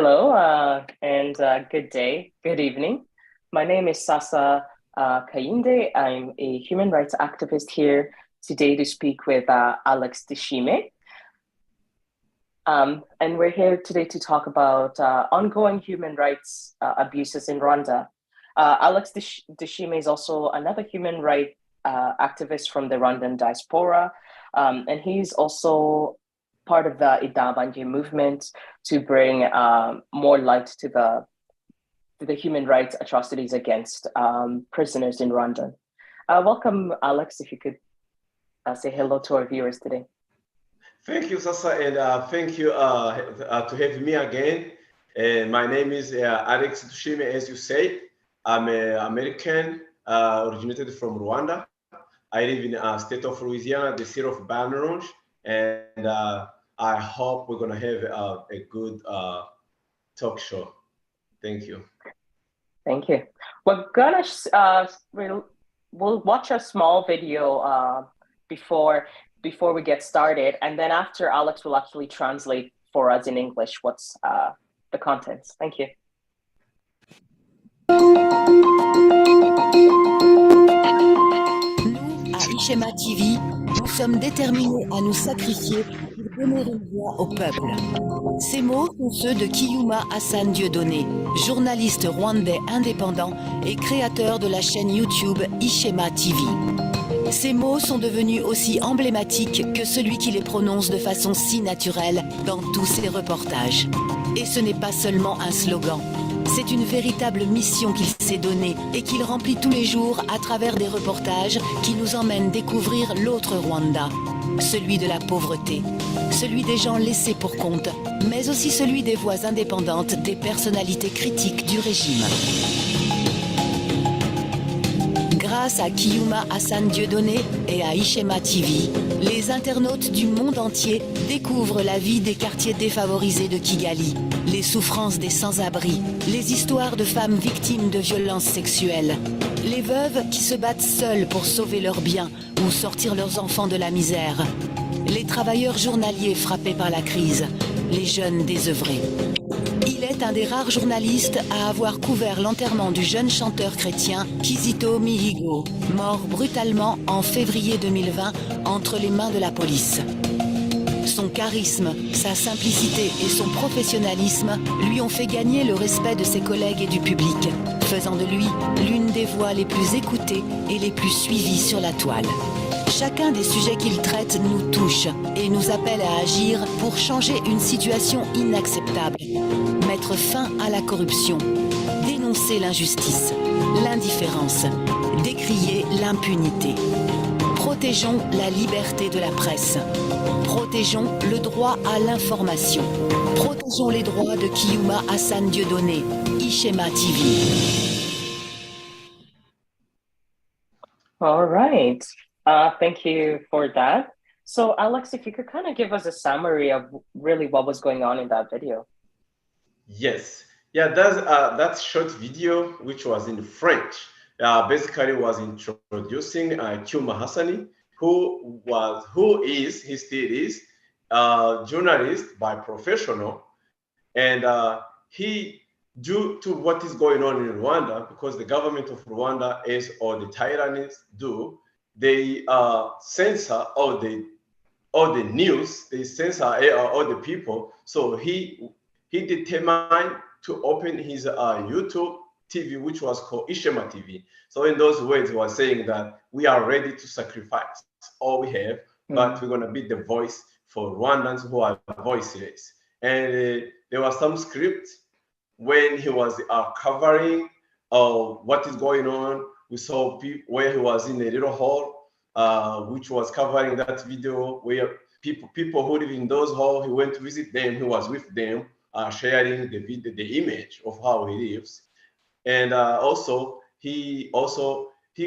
Hello, and good day, good evening. My name is Sasa Kayinde. I'm a human rights activist here today to speak with Alex Deshime. And we're here today to talk about ongoing human rights abuses in Rwanda. Alex Deshime is also another human rights activist from the Rwandan diaspora, and he's also part of the Idabanje movement to bring more light to the human rights atrocities against prisoners in Rwanda. Welcome, Alex, if you could say hello to our viewers today. Thank you, Sasa, and thank you to have me again. And my name is Alex Deshime, as you say. I'm an American, originated from Rwanda. I live in the state of Louisiana, the city of Baton Rouge, and I hope we're going to have a good talk show. Thank you. Thank you. We're gonna we'll watch a small video before we get started, and then after Alex will actually translate for us in English what's the contents. Thank you. Nous, à Cyuma TV, nous sommes déterminés à nous sacrifier pour donner une voix au peuple. Ces mots sont ceux de Cyuma Hassan Dieudonné, journaliste rwandais indépendant et créateur de la chaîne YouTube Cyuma TV. Ces mots sont devenus aussi emblématiques que celui qui les prononce de façon si naturelle dans tous ses reportages. Et ce n'est pas seulement un slogan. C'est une véritable mission qu'il s'est donnée et qu'il remplit tous les jours à travers des reportages qui nous emmènent découvrir l'autre Rwanda, celui de la pauvreté, celui des gens laissés pour compte, mais aussi celui des voix indépendantes des personnalités critiques du régime. Grâce à Cyuma Hassan Dieudonné et à Cyuma TV, les internautes du monde entier découvrent la vie des quartiers défavorisés de Kigali, les souffrances des sans-abri, les histoires de femmes victimes de violences sexuelles, les veuves qui se battent seules pour sauver leurs biens ou sortir leurs enfants de la misère, les travailleurs journaliers frappés par la crise, les jeunes désœuvrés. Il est un des rares journalistes à avoir couvert l'enterrement du jeune chanteur chrétien Kizito Mihigo, mort brutalement en février 2020 entre les mains de la police. Son charisme, sa simplicité et son professionnalisme lui ont fait gagner le respect de ses collègues et du public, faisant de lui l'une des voix les plus écoutées et les plus suivies sur la toile. Chacun des sujets qu'il traite nous touche et nous appelle à agir pour changer une situation inacceptable, mettre fin à la corruption, dénoncer l'injustice, l'indifférence, décrier l'impunité. Protégeons la liberté de la presse. Protégeons le droit à l'information. Protégeons les droits de Cyuma Hassan Dieudonné, Cyuma TV. All right. Thank you for that. So, Alex, if you could kind of give us a summary of really what was going on in that video. Yes. Yeah, that short video, which was in French, basically was introducing Cyuma Hassan, who he still is, journalist by professional, and due to what is going on in Rwanda, because the government of Rwanda, as all the tyrannies do, they censor all the news, they censor all the people. So he determined to open his YouTube TV, which was called Cyuma TV. So in those words, he was saying that we are ready to sacrifice all we have, but we're going to be the voice for Rwandans who are voiceless. And there was some script when he was covering what is going on. We saw where he was in a little hall, which was covering that video, where people who live in those halls, he went to visit them, he was with them, sharing the image of how he lives. And he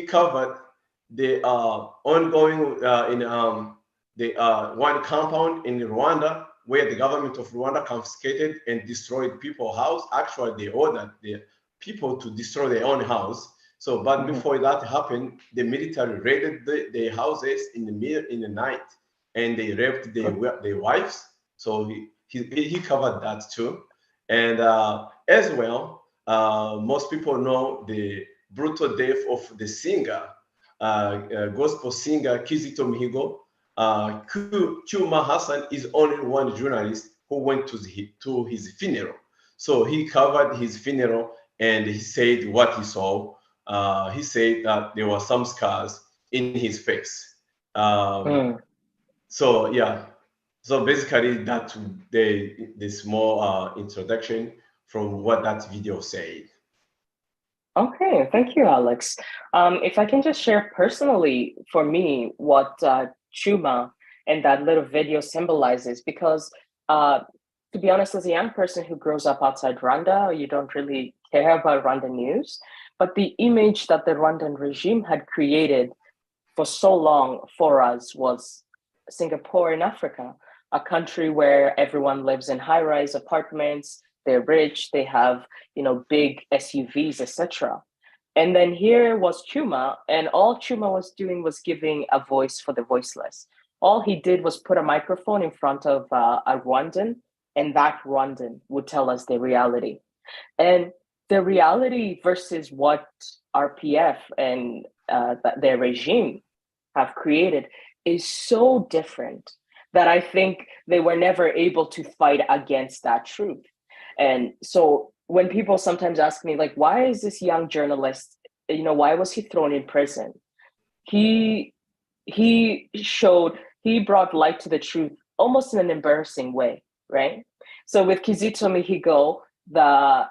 covered the ongoing in the one compound in Rwanda, where the government of Rwanda confiscated and destroyed people's house. Actually, they ordered the people to destroy their own house. So, but before that happened, the military raided the houses in the night, and they raped their wives. So he covered that too. And as well, most people know the brutal death of the singer, gospel singer Kizito Mihigo. Cyuma Hassan is only one journalist who went to his funeral. So he covered his funeral and he said what he saw. He said that there were some scars in his face. So yeah, so basically that the small introduction from what that video said. Okay, thank you, Alex. If I can just share personally for me what Chuma and that little video symbolizes, because to be honest, as a young person who grows up outside Rwanda, you don't really care about Rwanda news, but the image that the Rwandan regime had created for so long for us was Singapore in Africa, a country where everyone lives in high-rise apartments, they're rich, they have, big SUVs, etc. And then here was Chuma, and all Chuma was doing was giving a voice for the voiceless. All he did was put a microphone in front of a Rwandan, and that Rwandan would tell us the reality. And the reality versus what RPF and their regime have created is so different that I think they were never able to fight against that truth. And so when people sometimes ask me, like, why is this young journalist, why was he thrown in prison? He he brought light to the truth almost in an embarrassing way, right? So with Kizito Mihigo, the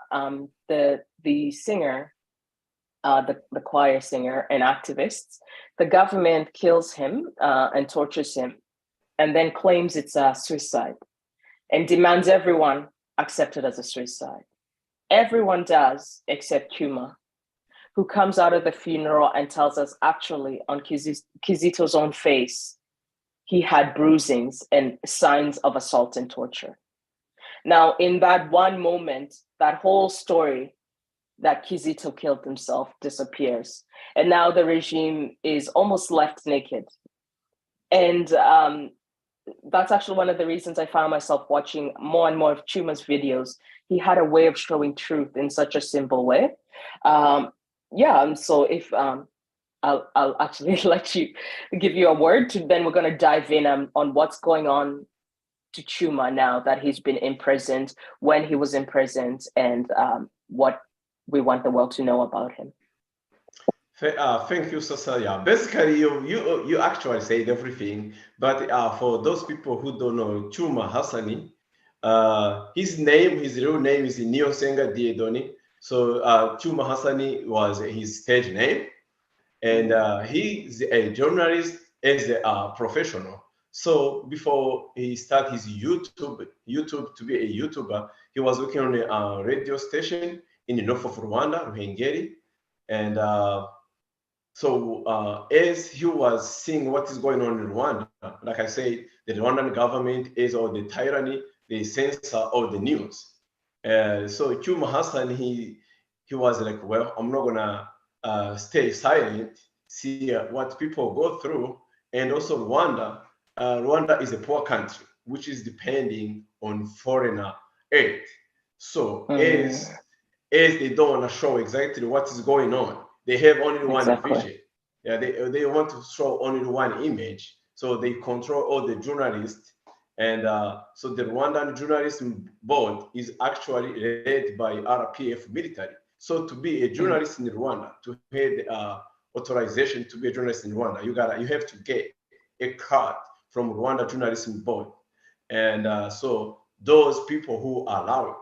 singer, the choir singer and activists, the government kills him and tortures him, and then claims it's a suicide, and demands everyone accept it as a suicide. Everyone does except Kuma, who comes out of the funeral and tells us actually on Kizito's own face, he had bruisings and signs of assault and torture. Now, in that one moment, that whole story that Kizito killed himself disappears. And now the regime is almost left naked. And that's actually one of the reasons I found myself watching more and more of Chuma's videos. He had a way of showing truth in such a simple way. So if I'll actually let you give you a word, then we're going to dive in on what's going on to Chuma now that he's been imprisoned, when he was imprisoned, and what we want the world to know about him. Thank you, Cecilia. Basically, you actually said everything, but for those people who don't know Cyuma Hassan, his real name is Niosenga Diedoni. So Cyuma Hassan was his stage name, and he's a journalist as a professional. So before he started his YouTube to be a YouTuber, he was working on a radio station in the north of Rwanda, Ruhengeri, and so as he was seeing what is going on in Rwanda, like I said, the Rwandan government is all the tyranny, they censor all the news. So Cyuma Hassan, he was like, well, I'm not gonna stay silent, see what people go through, and also Rwanda. Rwanda is a poor country, which is depending on foreigner aid. So as they don't want to show exactly what is going on, they have only one vision. Yeah, they want to show only one image. So they control all the journalists. And so the Rwandan Journalism Board is actually led by RPF military. So to be a journalist in Rwanda, to have authorization to be a journalist in Rwanda, you have to get a card from Rwanda Journalism Board. And so those people who are allowed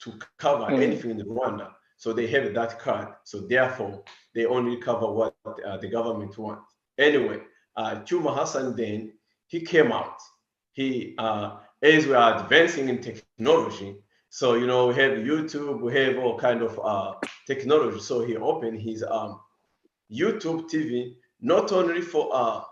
to cover anything in Rwanda, so they have that card. So therefore, they only cover what the government wants. Anyway, Cyuma Hassan then, he came out. He, as we are advancing in technology, so, we have YouTube, we have all kind of technology. So he opened his YouTube TV, not only for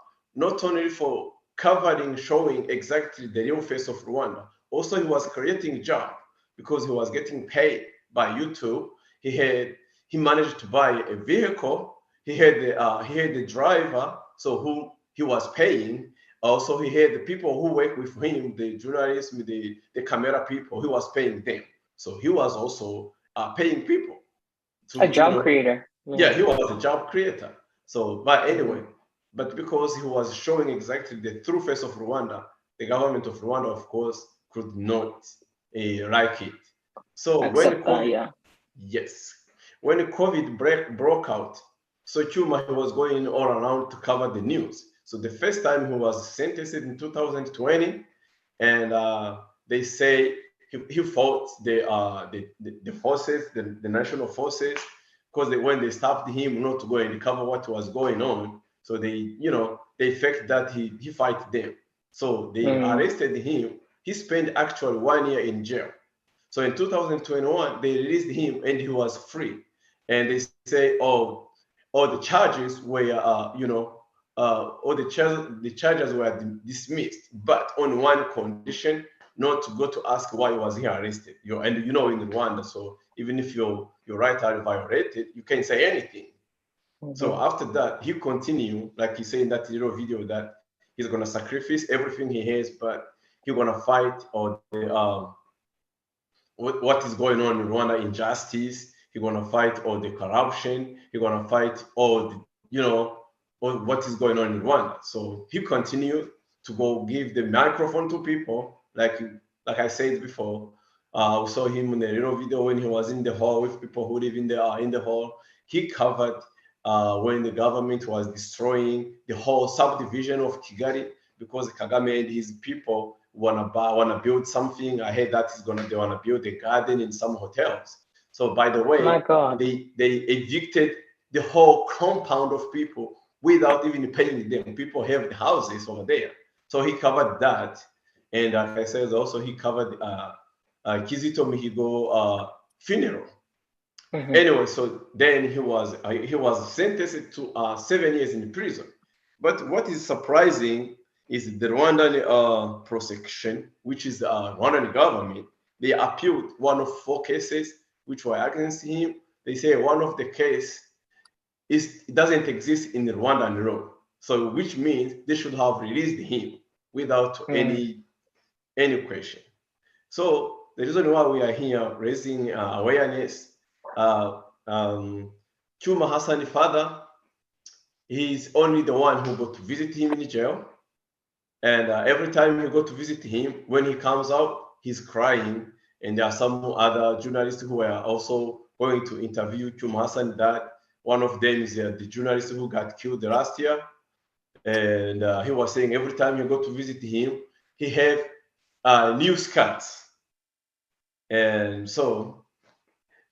covering, showing exactly the real face of Rwanda. Also, he was creating job because he was getting paid by YouTube. He managed to buy a vehicle. He had the driver, so who he was paying. Also, he had the people who work with him, the journalists, the camera people. He was paying them. So he was also paying people A to, job creator. yeah, he was a job creator. So, but anyway, but because he was showing exactly the true face of Rwanda, the government of Rwanda, of course, could not like it. So when Accept that, COVID, yeah. yes, when COVID broke out, so Cyuma, he was going all around to cover the news. So the first time he was sentenced in 2020, and they say he fought the forces, the national forces, because when they stopped him not to go and cover what was going on, so they faked that he fight them. So they arrested him. He spent actually 1 year in jail. So in 2021, they released him and he was free. And they say, oh, all the charges were, all the charges were dismissed, but on one condition, not to go to ask why was he arrested. And in Rwanda, so even if your rights are violated, you can't say anything. So after that, he continued, like he said in that little video, that he's gonna sacrifice everything he has, but he's gonna fight all the what is going on in Rwanda, injustice. He's gonna fight all the corruption. He's gonna fight all the, all what is going on in Rwanda. So he continued to go give the microphone to people, like I said before. We saw him in a little video when he was in the hall with people who live in the hall. He covered when the government was destroying the whole subdivision of Kigali because Kagame and his people wanna build something. I heard that they wanna build a garden in some hotels. So by the way, My God. they evicted the whole compound of people without even paying them. People have the houses over there. So he covered that. And like I said, also he covered Kizito Mihigo funeral. Anyway, so then he was sentenced to 7 years in prison. But what is surprising is the Rwandan prosecution, which is the Rwandan government. They appealed one of 4 cases which were against him. They say one of the case doesn't exist in the Rwandan law, so which means they should have released him without any question. So the reason why we are here raising awareness, Cyuma Hassan father, he's only the one who got to visit him in jail. And every time you go to visit him, when he comes out, he's crying. And there are some other journalists who are also going to interview Cyuma Hassan. That one of them is the journalist who got killed last year. And he was saying every time you go to visit him, he have news cuts. And so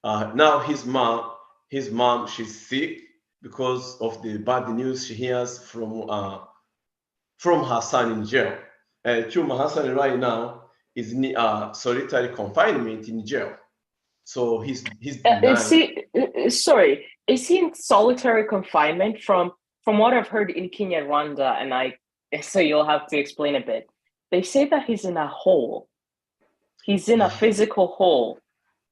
now his mom, she's sick because of the bad news she hears from her son in jail. And Cyuma Hassan right now is in solitary confinement in jail. So he's denying. Sorry, is he in solitary confinement? From what I've heard in Kenya, Rwanda, so you'll have to explain a bit. They say that he's in a hole. He's in a physical hole.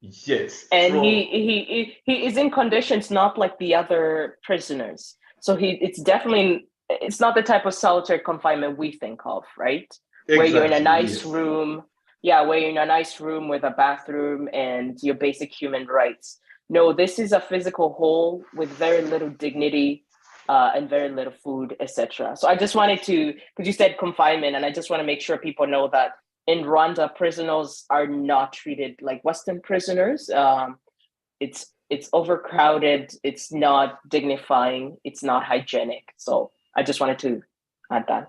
Yes. And he is in conditions not like the other prisoners. So it's not the type of solitary confinement we think of, right? Exactly, where you're in a nice yes. room. Yeah, where you're in a nice room with a bathroom and your basic human rights. No, this is a physical hole with very little dignity and very little food, etc. So I just wanted to, because you said confinement, and I just want to make sure people know that in Rwanda, prisoners are not treated like Western prisoners. It's overcrowded. It's not dignifying. It's not hygienic. So I just wanted to add that.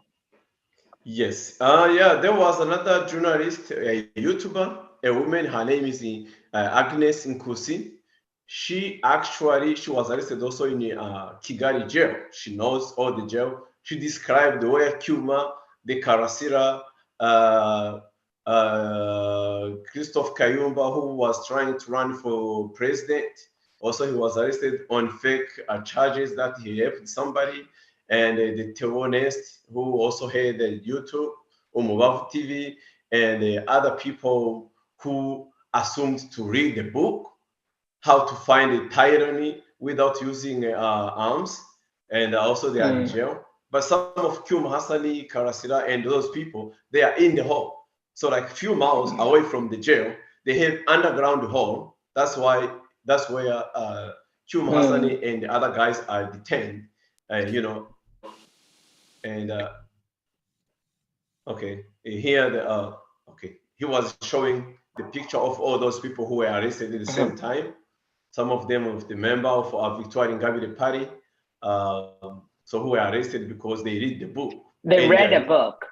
Yes. Yeah, there was another journalist, a YouTuber, a woman. Her name is Agnes Nkusi. She was arrested also in Kigali jail. She knows all the jail. She described the way Cyuma, the Karasira, Christophe Kayumba, who was trying to run for president. Also, he was arrested on fake charges that he helped somebody. And the terrorist who also had YouTube, Umubavu TV, and other people who assumed to read the book, how to find a tyranny without using arms, and also they are in jail. But some of Cyuma Hassani, Karasira, and those people, they are in the hall. So like few miles away from the jail, they have underground hall. That's where Cyuma Hassan and the other guys are detained. You know, and okay, here okay, he was showing the picture of all those people who were arrested at the same time. Some of them with the member of Victoria Ingabire Party, so who were arrested because they read the book. They read a book.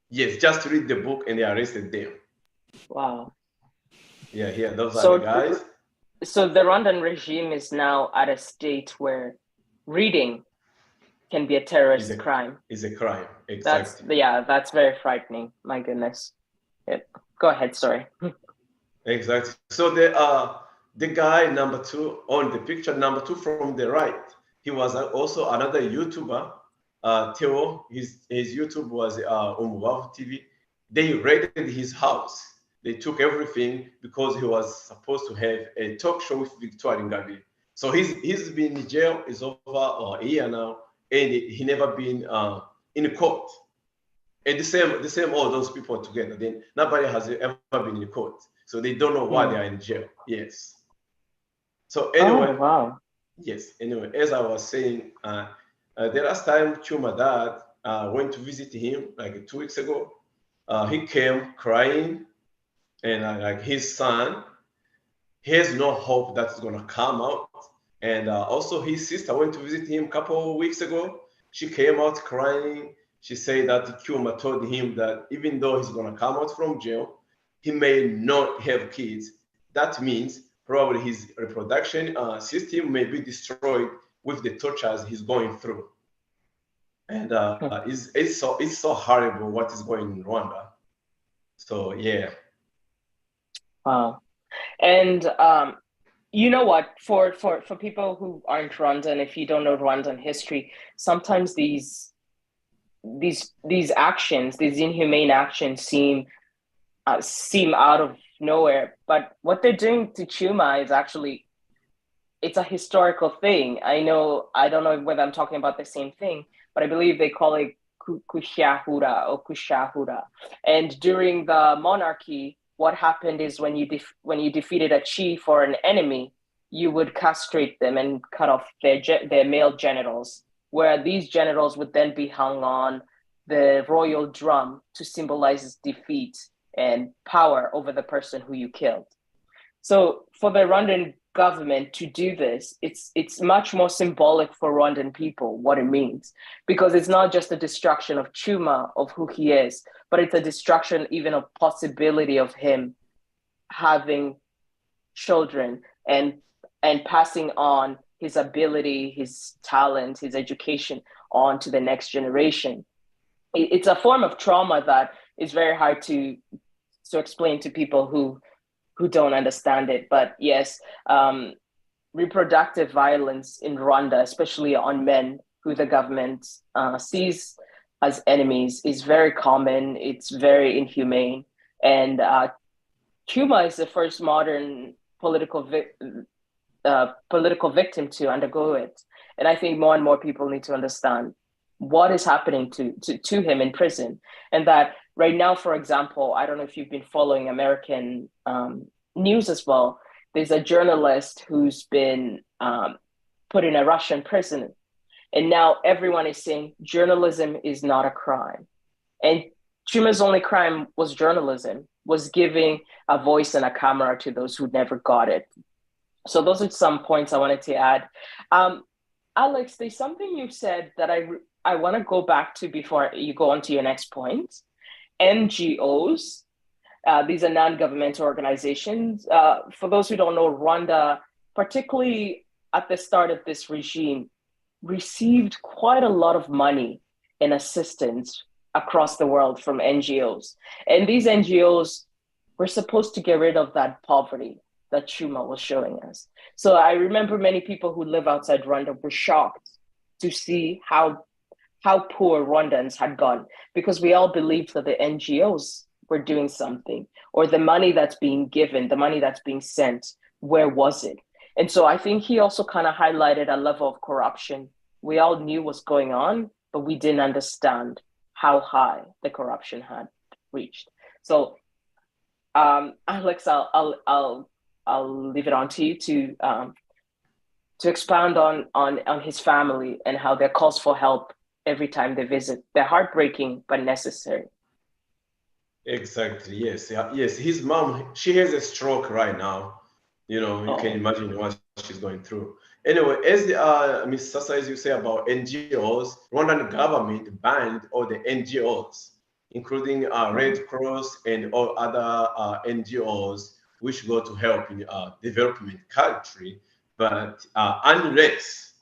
Yes, just to read the book, and they arrested them. Wow. Yeah, those are the guys. So the Rwandan regime is now at a state where reading can be a terrorist crime. Is a crime, exactly. That's very frightening. My goodness. Go ahead, sorry. Exactly. So the guy number 2 on the picture, number 2 from the right, he was also another YouTuber. Theo, his YouTube was Umubavu TV. They raided his house. They took everything because he was supposed to have a talk show with Victoria Ingabire. So he's been in jail is over a year now, and he never been in court. And the same all those people together. Then nobody has ever been in court, so they don't know why they are in jail. Yes. So anyway, wow. Yes. Anyway, as I was saying, the last time Cyuma dad went to visit him like 2 weeks ago, he came crying, and like his son, he has no hope that's gonna come out. And also his sister went to visit him a couple of weeks ago. She came out crying. She said that Cyuma told him that even though he's gonna come out from jail, he may not have kids. That means probably his reproduction system may be destroyed with the tortures he's going through. And it's so horrible what is going in Rwanda. So yeah. Wow. And you know what, for people who aren't Rwandan, if you don't know Rwandan history, sometimes these actions, these inhumane actions seem out of nowhere. But what they're doing to Cyuma is actually, it's a historical thing. I don't know whether I'm talking about the same thing, but I believe they call it kushahura or kushahura. And during the monarchy, what happened is when you defeated a chief or an enemy, you would castrate them and cut off their male genitals, where these genitals would then be hung on the royal drum to symbolize defeat and power over the person who you killed. So for the Rwandan government to do this, it's much more symbolic for Rwandan people what it means, because it's not just a destruction of Cyuma, of who he is, but it's a destruction even of possibility of him having children and passing on his ability, his talent, his education on to the next generation. It's a form of trauma that is very hard to explain to people who don't understand it. But yes, reproductive violence in Rwanda, especially on men who the government sees as enemies, is very common. It's very inhumane. And Cyuma is the first modern political victim to undergo it. And I think more and more people need to understand what is happening to him in prison. And that right now, for example, I don't know if you've been following American news as well. There's a journalist who's been put in a Russian prison. And now everyone is saying journalism is not a crime. And Cyuma's only crime was journalism, was giving a voice and a camera to those who never got it. So those are some points I wanted to add. Alex, there's something you said that I want to go back to before you go on to your next point. NGOs, these are non-governmental organizations. For those who don't know, Rwanda, particularly at the start of this regime, received quite a lot of money and assistance across the world from NGOs. And these NGOs were supposed to get rid of that poverty that Cyuma was showing us. So I remember many people who live outside Rwanda were shocked to see how poor Rwandans had gone, because we all believed that the NGOs were doing something, or the money that's being given, the money that's being sent, where was it? And so I think he also kind of highlighted a level of corruption. We all knew what's going on, but we didn't understand how high the corruption had reached. So Alex, I'll leave it on to you to expound on his family and how their calls for help every time they visit. They're heartbreaking but necessary. Exactly. Yes. Yeah, yes. His mom, she has a stroke right now. You can Oh. imagine what she's going through. Anyway, as Ms. Sasa, as you say about NGOs, Rwandan government banned all the NGOs, including Red Cross and all other NGOs which go to help in development country. But unless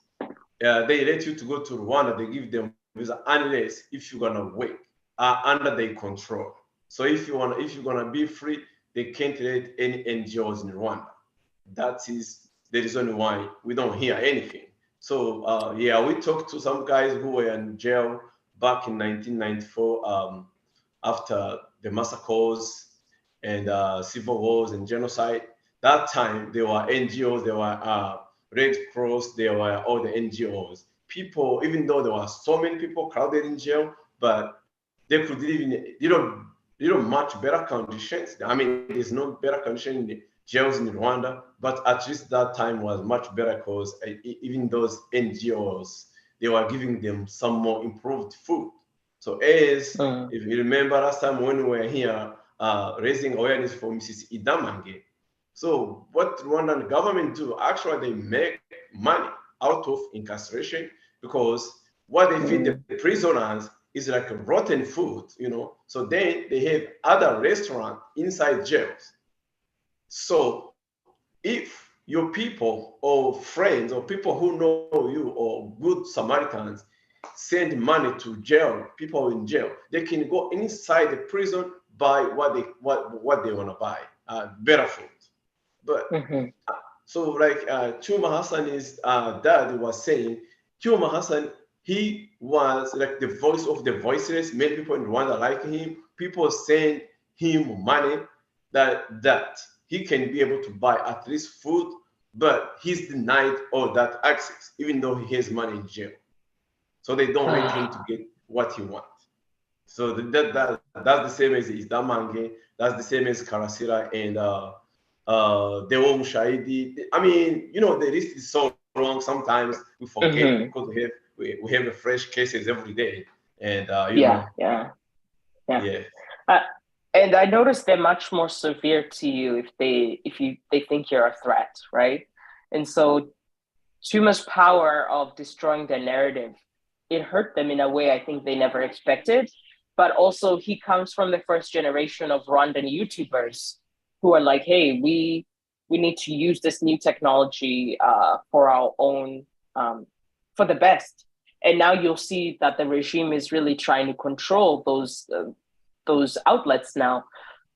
they let you to go to Rwanda, they give them visa unless if you're gonna work under their control. So if you're gonna be free, they can't let any NGOs in Rwanda. That is the reason why we don't hear anything. So yeah, we talked to some guys who were in jail back in 1994 after the massacres and civil wars and genocide. That time there were NGOs, there were Red Cross, there were all the NGOs. People, even though there were so many people crowded in jail, but they could live in much better conditions. I mean, there's no better condition in the jails in Rwanda, but at least that time was much better because even those NGOs, they were giving them some more improved food. So as if you remember last time when we were here raising awareness for Mrs. Idamange, so what Rwandan government do, actually they make money out of incarceration because what they feed the prisoners is like rotten food, So then they have other restaurants inside jails. So if your people or friends or people who know you or good Samaritans send money to jail, people in jail, they can go inside the prison buy what they want to buy, better food. But so like Cyuma Hassan's dad was saying, Cyuma Hassan, he was like the voice of the voiceless. Many people in Rwanda like him. People send him money that he can be able to buy at least food, but he's denied all that access, even though he has money in jail. So they don't let him to get what he wants. So that's the same as Isdamange, that's the same as Karasira and Deo Mushahidi. I mean, the list is so long. Sometimes we forget because we have a fresh cases every day, and yeah. And I noticed they're much more severe to you if they think you're a threat, right? And so Cyuma's power of destroying their narrative, it hurt them in a way I think they never expected. But also he comes from the first generation of Rwandan YouTubers who are like, hey, we need to use this new technology for our own, for the best. And now you'll see that the regime is really trying to control those outlets now.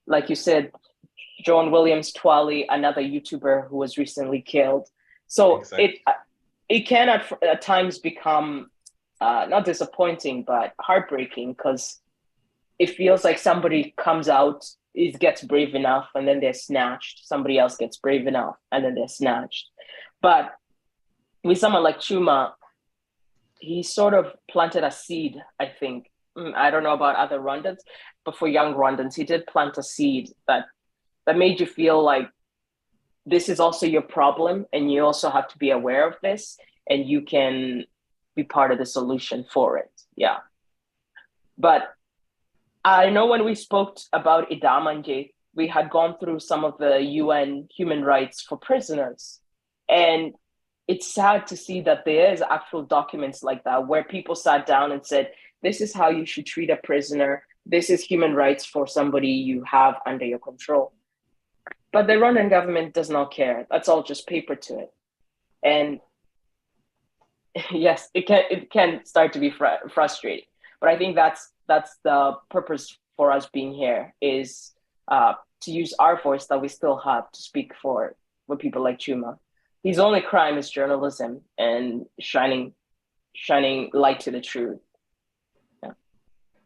Like you said, John Williams Twali, another YouTuber who was recently killed. So exactly. It can at times become not disappointing, but heartbreaking because it feels like somebody comes out, it gets brave enough, and then they're snatched. Somebody else gets brave enough, and then they're snatched. But with someone like Cyuma, he sort of planted a seed, I think. I don't know about other Rwandans, but for young Rwandans, he did plant a seed that made you feel like this is also your problem, and you also have to be aware of this, and you can be part of the solution for it. Yeah. But I know when we spoke about Idamanje, we had gone through some of the UN human rights for prisoners. And it's sad to see that there is actual documents like that where people sat down and said, this is how you should treat a prisoner. This is human rights for somebody you have under your control. But the Rwandan government does not care. That's all just paper to it. And yes, it can start to be frustrating. But I think that's the purpose for us being here, is to use our voice that we still have to speak for people like Cyuma. His only crime is journalism and shining light to the truth. Yeah.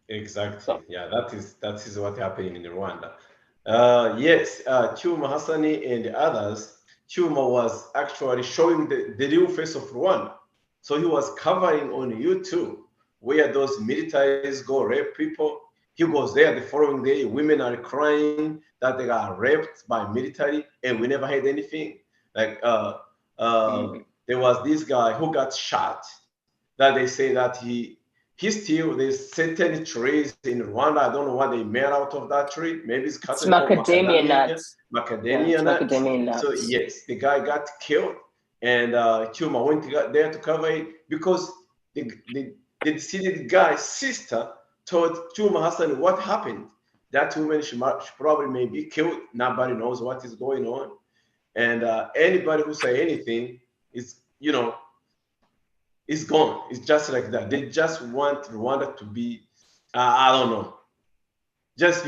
Exactly. So, yeah, that is what happened in Rwanda. Yes, Cyuma Hassan and the others, Cyuma was actually showing the real face of Rwanda. So he was covering on YouTube where those militaries go rape people. He goes there the following day. Women are crying that they got raped by military, and we never had anything. Like there was this guy who got shot. That they say that he still there's certain trees in Rwanda. I don't know what they made out of that tree. Maybe it's It's cotton called macadamia nuts. Yeah, macadamia it's nuts. macadamia So nuts. yes, the guy got killed, and Cyuma went there to cover it because the deceased guy's sister told Cyuma Hassan what happened. That woman, she probably may be killed. Nobody knows what is going on. And anybody who say anything is, is gone. It's just like that. They just want Rwanda to be, I don't know, just,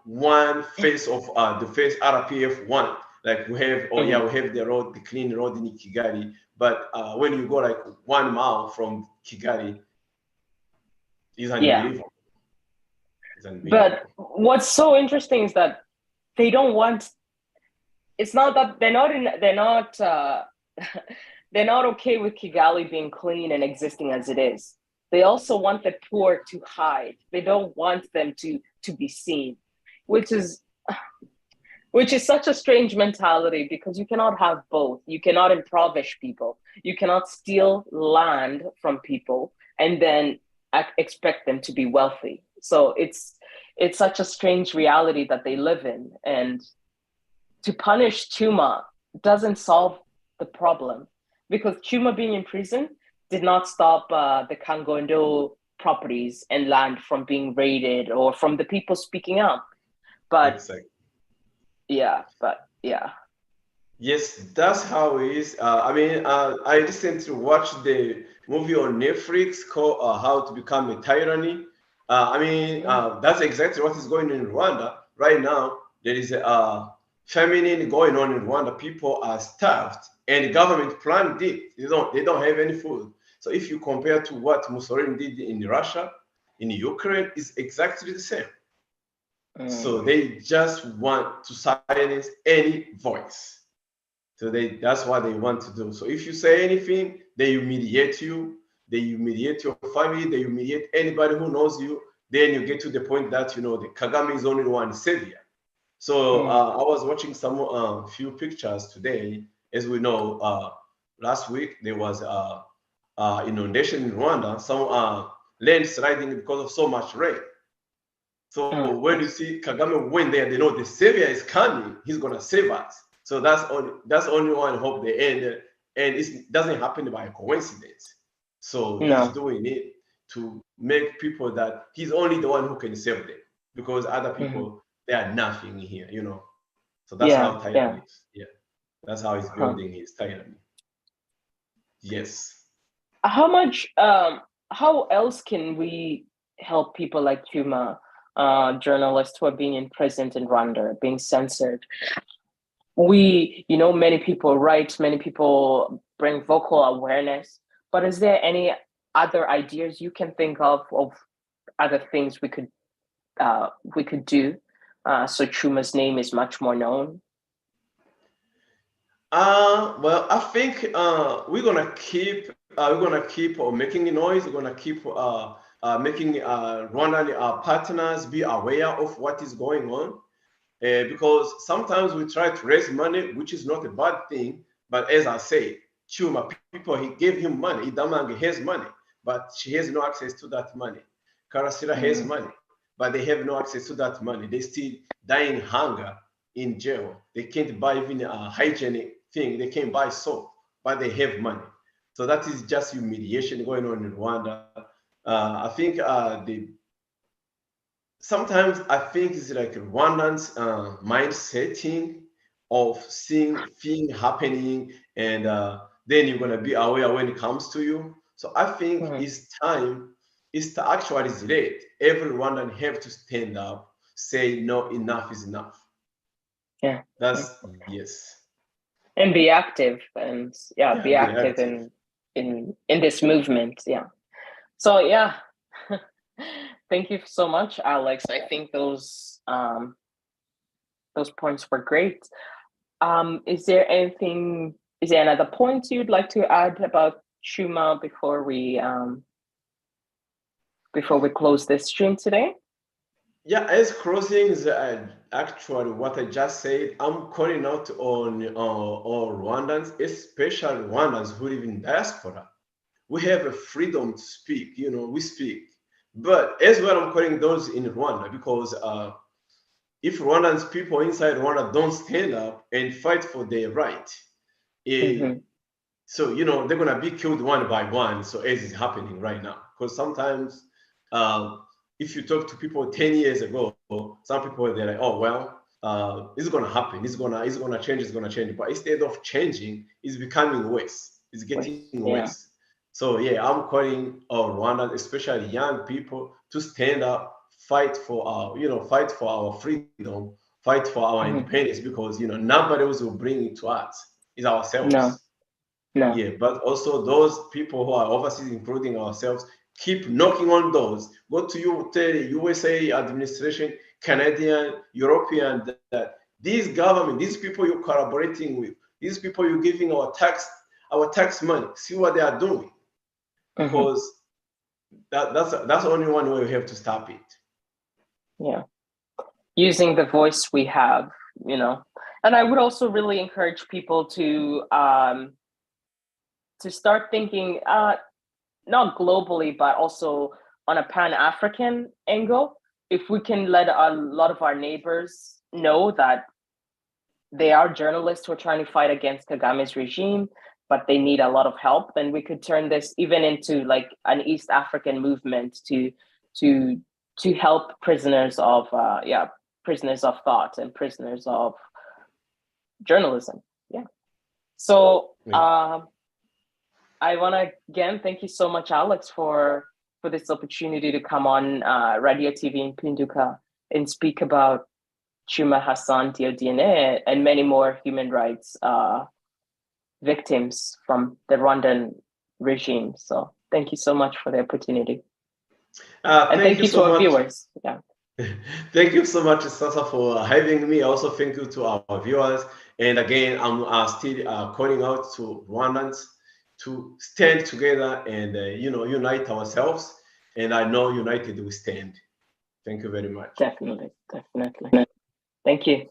one face of the face RPF one. Like we have, we have the road, the clean road in Kigali. But when you go like 1 mile from Kigali, it's unbelievable. It's unbelievable. But what's so interesting is that they don't want. It's not that they're not okay with Kigali being clean and existing as it is. They also want the poor to hide. They don't want them to be seen, which is such a strange mentality because you cannot have both. You cannot impoverish people. You cannot steal land from people and then expect them to be wealthy. So it's such a strange reality that they live in. And to punish Cyuma doesn't solve the problem because Cyuma being in prison did not stop the Kangondo properties and land from being raided or from the people speaking up. But exactly. Yeah. Yes, that's how it is. I recently watched the movie on Netflix called How to Become a Tyranny. That's exactly what is going on in Rwanda right now. There is a famine going on in Rwanda. People are starved, and the government planned it. They don't have any food. So if you compare to what Mussolini did in Russia, in Ukraine, it's exactly the same. So they just want to silence any voice. So that's what they want to do. So if you say anything, they humiliate you, they humiliate your family, they humiliate anybody who knows you. Then you get to the point that the Kagame is only one savior. So I was watching some few pictures today. As we know, last week there was inundation in Rwanda, some landsliding because of so much rain. So when you see Kagame went there, they know the savior is coming. He's gonna save us. So that's only one hope they end, and it doesn't happen by coincidence. So he's doing it to make people that he's only the one who can save them because other people they are nothing here, So that's how Tyranny is. Yeah, that's how he's building his Tyranny. Yes. How else can we help people like Cyuma, journalists who are being imprisoned in Rwanda, being censored? Many people write, many people bring vocal awareness, but is there any other ideas you can think of other things we could do so Cyuma's name is much more known? Well, I think we're gonna keep making noise. We're gonna keep making Rwandan partners be aware of what is going on. Because sometimes we try to raise money, which is not a bad thing. But as I say, Cyuma, people, he gave him money. Idamange has money, but she has no access to that money. Karasira has money, but they have no access to that money. They still dying hunger in jail. They can't buy even a hygienic thing. They can't buy soap, but they have money. So that is just humiliation going on in Rwanda. I think sometimes I think it's like Rwandans mind setting of seeing things happening, and then you're gonna be aware when it comes to you. So I think it's time. It's to actually late. Every Rwandan have to stand up, say no, enough is enough. Yeah, that's yes. And be active, and be active in this movement. Yeah. So yeah. Thank you so much, Alex. I think those points were great. Is there another point you'd like to add about Cyuma before we close this stream today? Yeah, as closings, actually, what I just said, I'm calling out on all Rwandans, especially Rwandans who live in diaspora. We have a freedom to speak, we speak. But as well, I'm calling those in Rwanda because if Rwandans people inside Rwanda don't stand up and fight for their right, eh, Mm-hmm. so they're gonna be killed one by one. So as is happening right now, because sometimes if you talk to people 10 years ago, some people they're like, oh well, it's gonna happen, it's gonna change, it's gonna change. But instead of changing, it's becoming worse, it's getting Yeah. worse. So yeah, I'm calling Rwandans, especially young people, to stand up, fight for our freedom, fight for our Mm-hmm. independence, because nobody else will bring it to us. It's No, ourselves. no. Yeah, but also those people who are overseas, including ourselves, keep knocking on doors. Go to you, tell USA administration, Canadian, European, that these government, these people you're collaborating with, these people you're giving our tax money, see what they are doing, Mm-hmm. because that's only one way we have to stop it. Yeah. Using the voice we have, you know. And I would also really encourage people to start thinking not globally, but also on a Pan-African angle. If we can let a lot of our neighbors know that they are journalists who are trying to fight against Kagame's regime, but they need a lot of help, then we could turn this even into like an East African movement to to help prisoners of prisoners of thought and prisoners of journalism. Yeah. So I want to again thank you so much, Alex, for this opportunity to come on Radio TV in Pinduka and speak about Cyuma Hassan Diodine and many more human rights victims from the Rwandan regime. So thank you so much for the opportunity. And Thank thank you you to so our much. viewers. Yeah. Thank you so much, Sasa, for having me. Also, thank you to our viewers. And again, I'm still calling out to Rwandans to stand together and unite ourselves. And I know united we stand. Thank you very much. Definitely. Definitely. Thank you.